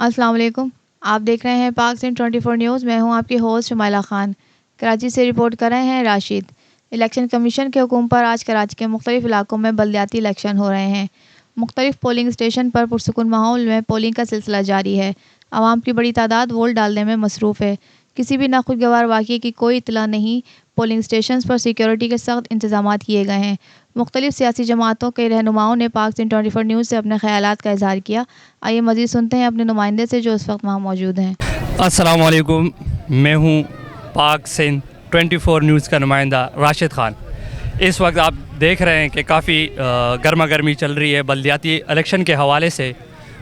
السلام علیکم، آپ دیکھ رہے ہیں پاک سندھ 24 نیوز۔ میں ہوں آپ کی ہوسٹ شمائلہ خان۔ کراچی سے رپورٹ کر رہے ہیں راشد۔ الیکشن کمیشن کے حکم پر آج کراچی کے مختلف علاقوں میں بلدیاتی الیکشن ہو رہے ہیں۔ مختلف پولنگ اسٹیشن پر پرسکون ماحول میں پولنگ کا سلسلہ جاری ہے۔ عوام کی بڑی تعداد ووٹ ڈالنے میں مصروف ہے۔ کسی بھی ناخوشگوار واقعے کی کوئی اطلاع نہیں۔ پولنگ اسٹیشنز پر سیکیورٹی کے سخت انتظامات کیے گئے ہیں۔ مختلف سیاسی جماعتوں کے رہنماؤں نے پاک سندھ 24 نیوز سے اپنے خیالات کا اظہار کیا۔ آئیے مزید سنتے ہیں اپنے نمائندے سے جو اس وقت وہاں موجود ہیں۔ السلام علیکم، میں ہوں پاک سندھ 24 نیوز کا نمائندہ راشد خان۔ اس وقت آپ دیکھ رہے ہیں کہ کافی گرما گرمی چل رہی ہے بلدیاتی الیکشن کے حوالے سے،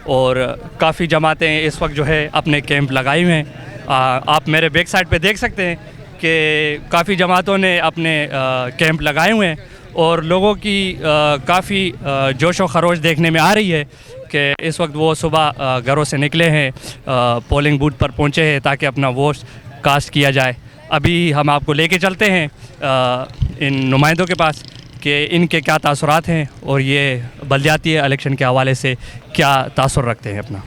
اور کافی جماعتیں اس وقت جو ہے اپنے کیمپ لگائی ہوئے ہیں۔ آپ میرے بیک سائڈ پہ دیکھ سکتے ہیں کہ کافی جماعتوں نے اپنے کیمپ لگائے ہوئے ہیں، اور لوگوں کی کافی جوش و خروش دیکھنے میں آ رہی ہے کہ اس وقت وہ صبح گھروں سے نکلے ہیں، پولنگ بوتھ پر پہنچے ہیں تاکہ اپنا ووٹ کاسٹ کیا جائے۔ ابھی ہم آپ کو لے کے چلتے ہیں ان نمائندوں کے پاس کہ ان کے کیا تاثرات ہیں اور یہ بلدیاتی الیکشن کے حوالے سے کیا تاثر رکھتے ہیں اپنا۔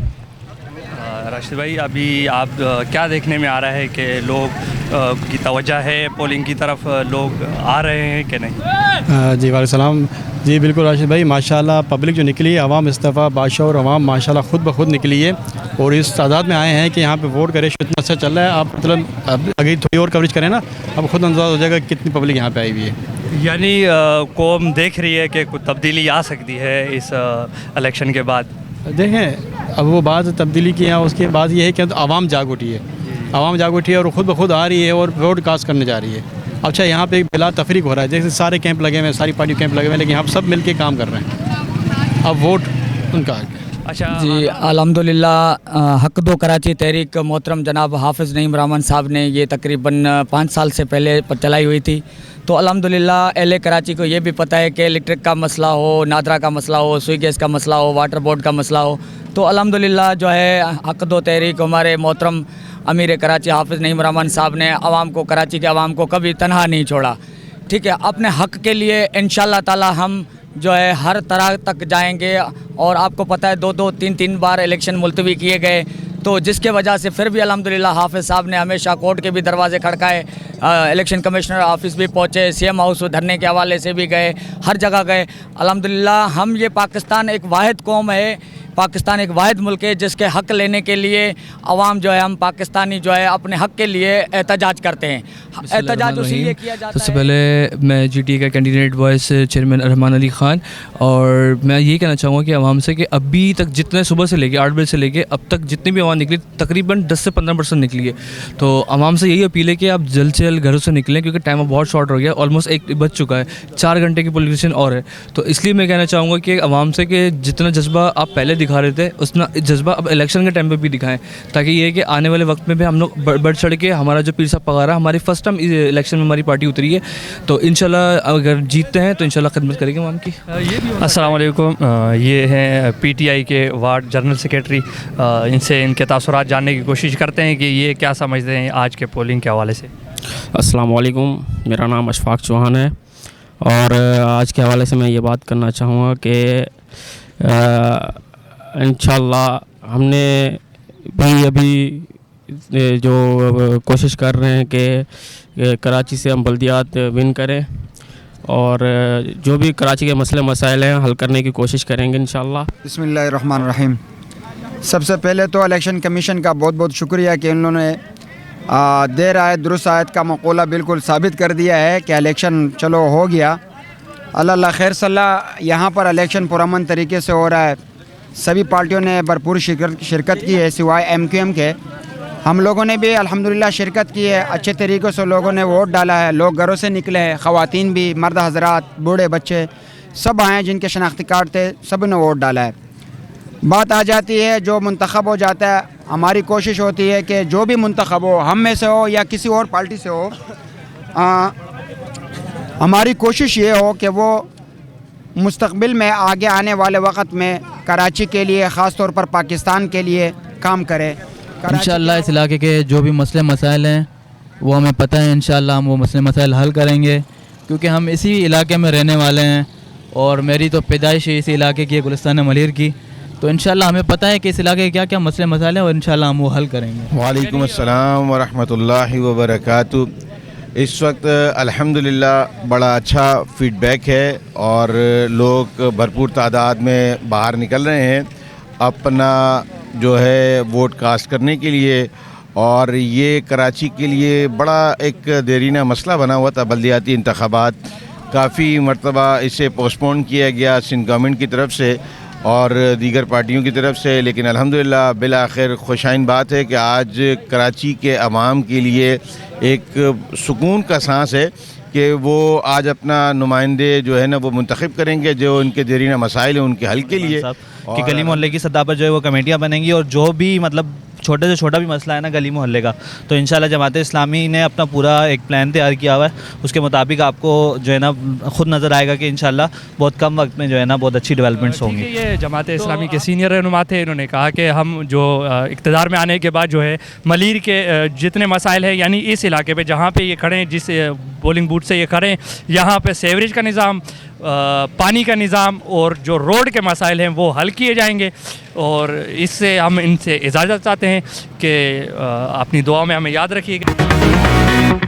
راشد بھائی، ابھی آپ کیا دیکھنے میں آ رہا ہے کہ لوگ کی توجہ ہے پولنگ کی طرف، لوگ آ رہے ہیں کہ نہیں؟ جی وعلیکم السلام۔ جی بالکل راشد بھائی، ماشاءاللہ پبلک جو نکلی ہے، عوام اس دفعہ بادشاہ اور عوام ماشاءاللہ خود بخود نکلی ہے، اور اس تعداد میں آئے ہیں کہ یہاں پہ ووٹ کرے۔ اتنا اچھا چل رہا ہے، آپ مطلب اگر تھوڑی اور کوریج کریں نا، اب خود اندازہ ہو جائے گا کتنی پبلک یہاں پہ آئی ہوئی ہے۔ یعنی قوم دیکھ رہی ہے کہ کچھ تبدیلی آ سکتی ہے اس الیکشن کے بعد۔ دیکھیں، اب وہ بات تبدیلی کی ہے، اس کے بعد یہ ہے کہ عوام جاگ اٹھی ہے، عوام جاگ اٹھی ہے اور خود بخود آ رہی ہے اور ووٹ کاسٹ کرنے جا رہی ہے۔ اچھا، یہاں پہ بلا تفریق ہو رہا ہے، جیسے سارے کیمپ لگے ہوئے ہیں، ساری پارٹی کیمپ لگے ہوئے ہیں، لیکن ہم سب مل کے کام کر رہے ہیں۔ اب ووٹ ان کا ہے۔ اچھا جی الحمدللہ، حق دو کراچی تحریک محترم جناب حافظ نعیم رحمان صاحب نے یہ تقریباً 5 سال سے پہلے چلائی ہوئی تھی، تو الحمدللہ اہل کراچی کو یہ بھی پتہ ہے کہ الیکٹرک کا مسئلہ ہو، نادرا کا مسئلہ ہو، سوئی گیس کا مسئلہ ہو، واٹر بورڈ کا مسئلہ ہو، تو الحمدللہ جو ہے حق دو تحریک ہمارے محترم امیر کراچی حافظ نعیم رحمان صاحب نے عوام کو، کراچی کے عوام کو کبھی تنہا نہیں چھوڑا۔ ٹھیک ہے، اپنے حق کے لیے انشاءاللہ تعالی ہم جو ہے ہر طرح تک جائیں گے، اور آپ کو پتہ ہے 2 3 بار الیکشن ملتوی کیے گئے، تو جس کے وجہ سے پھر بھی الحمدللہ حافظ صاحب نے ہمیشہ کورٹ کے بھی دروازے کھڑکائے، الیکشن کمشنر آفس بھی پہنچے، سی ایم ہاؤس دھرنے کے حوالے سے بھی گئے، ہر جگہ گئے۔ الحمدللہ ہم یہ پاکستان ایک واحد قوم ہے، پاکستان ایک واحد ملک ہے جس کے حق لینے کے لیے عوام جو ہے، ہم پاکستانی جو ہے اپنے حق کے لیے احتجاج کرتے ہیں۔ احتجاج اسی لیے کیا جاتا ہے۔ سب سے پہلے میں جی ٹی اے کا کینڈیڈیٹ وائس چیئرمین رحمان علی خان، اور میں یہ کہنا چاہوں گا کہ عوام سے کہ ابھی تک جتنے صبح سے لے کے 8 بجے سے لے کے اب تک جتنی بھی عوام نکلی، تقریباً 10 سے 15% نکلی ہے، تو عوام سے یہی اپیل ہے کہ آپ جلد سے جلد گھروں سے نکلیں، کیونکہ ٹائم اب بہت شارٹ ہو گیا، آلموسٹ 1 بج چکا ہے، 4 گھنٹے کی پولیس اسٹیشن اور ہے، تو اس لیے میں کہنا چاہوں گا کہ عوام سے کہ جتنا جذبہ آپ پہلے دکھا رہے تھے اتنا جذبہ اب الیکشن کے ٹائم پہ بھی دکھائیں، تاکہ یہ ہے کہ آنے والے وقت میں بھی ہم لوگ بڑھ چڑھ کے، ہمارا جو پیر صاحب پگارا ہماری فرسٹ ٹائم الیکشن میں ہماری پارٹی اتری ہے، تو انشاءاللہ اگر جیتتے ہیں تو انشاءاللہ خدمت کریں گے عوام کی۔ السلام علیکم، یہ ہیں پی ٹی آئی کے وارڈ جنرل سیکریٹری، ان سے ان کے تاثرات جاننے کی کوشش کرتے ہیں کہ یہ کیا سمجھتے ہیں آج کے پولنگ کے حوالے سے۔ السلام علیکم، میرا نام اشفاق چوہان ہے، اور آج کے حوالے سے میں یہ بات کرنا چاہوں گا کہ انشاءاللہ ہم نے بھی ابھی جو کوشش کر رہے ہیں کہ کراچی سے ہم بلدیات ون کریں، اور جو بھی کراچی کے مسئلے مسائل ہیں حل کرنے کی کوشش کریں گے انشاءاللہ۔ بسم اللہ الرحمن الرحیم۔ سب سے پہلے تو الیکشن کمیشن کا بہت بہت شکریہ کہ انہوں نے دیر آیت درست آیت کا مقولہ بالکل ثابت کر دیا ہے کہ الیکشن چلو ہو گیا، اللہ خیر صلاح۔ یہاں پر الیکشن پرامن طریقے سے ہو رہا ہے، سبھی پارٹیوں نے بھرپور شرکت کی ہے سوائے ایم کیو ایم کے۔ ہم لوگوں نے بھی الحمدللہ شرکت کی ہے، اچھے طریقے سے لوگوں نے ووٹ ڈالا ہے، لوگ گھروں سے نکلے ہیں، خواتین بھی، مرد حضرات، بوڑھے بچے سب آئے ہیں، جن کے شناختی کارڈ تھے سب نے ووٹ ڈالا ہے۔ بات آ جاتی ہے جو منتخب ہو جاتا ہے، ہماری کوشش ہوتی ہے کہ جو بھی منتخب ہو، ہم میں سے ہو یا کسی اور پارٹی سے ہو، ہماری کوشش یہ ہو کہ وہ مستقبل میں آگے آنے والے وقت میں کراچی کے لیے، خاص طور پر پاکستان کے لیے کام کرے۔ انشاءاللہ اس علاقے کے جو بھی مسئلے مسائل ہیں وہ ہمیں پتہ ہے، انشاءاللہ ہم وہ مسئلے مسائل حل کریں گے، کیونکہ ہم اسی علاقے میں رہنے والے ہیں، اور میری تو پیدائش اسی علاقے کی ہے، گلستان ملیر کی، تو انشاءاللہ ہمیں پتہ ہے کہ اس علاقے کے کیا کیا مسئلے مسائل ہیں اور انشاءاللہ ہم وہ حل کریں گے. وعلیکم السلام ورحمۃ اللہ وبرکاتہ. اس وقت الحمدللہ بڑا اچھا فیڈ بیک ہے اور لوگ بھرپور تعداد میں باہر نکل رہے ہیں اپنا جو ہے ووٹ کاسٹ کرنے کے لیے. اور یہ کراچی کے لیے بڑا ایک دیرینہ مسئلہ بنا ہوا تھا بلدیاتی انتخابات. کافی مرتبہ اسے پوسٹ پون کیا گیا سندھ گورنمنٹ کی طرف سے اور دیگر پارٹیوں کی طرف سے, لیکن الحمدللہ بالآخر خوشائن بات ہے کہ آج کراچی کے عوام کے لیے ایک سکون کا سانس ہے کہ وہ آج اپنا نمائندے جو ہے نا وہ منتخب کریں گے جو ان کے دیرینہ مسائل ہیں ان کے حل کے لیے. کہ گلی محلے کی سطح پر جو ہے وہ کمیٹیاں بنیں گی اور جو بھی مطلب چھوٹے سے چھوٹا بھی مسئلہ ہے نا گلی محلے کا, تو انشاءاللہ جماعت اسلامی نے اپنا پورا ایک پلان تیار کیا ہوا ہے. اس کے مطابق آپ کو جو ہے نا خود نظر آئے گا کہ انشاءاللہ بہت کم وقت میں جو ہے نا بہت اچھی ڈیولپمنٹس ہوں گی. یہ جماعت اسلامی کے سینئر رہنما تھے, انہوں نے کہا کہ ہم جو اقتدار میں آنے کے بعد جو ہے ملیر کے جتنے مسائل ہیں یعنی اس علاقے پہ جہاں پہ یہ کھڑے ہیں جس بولنگ بوتھ سے یہ کھڑے ہیں یہاں پہ سیوریج کا نظام, پانی کا نظام اور جو روڈ کے مسائل ہیں وہ حل کیے جائیں گے. اور اس سے ہم ان سے اجازت چاہتے ہیں کہ اپنی دعا میں ہمیں یاد رکھیے گا.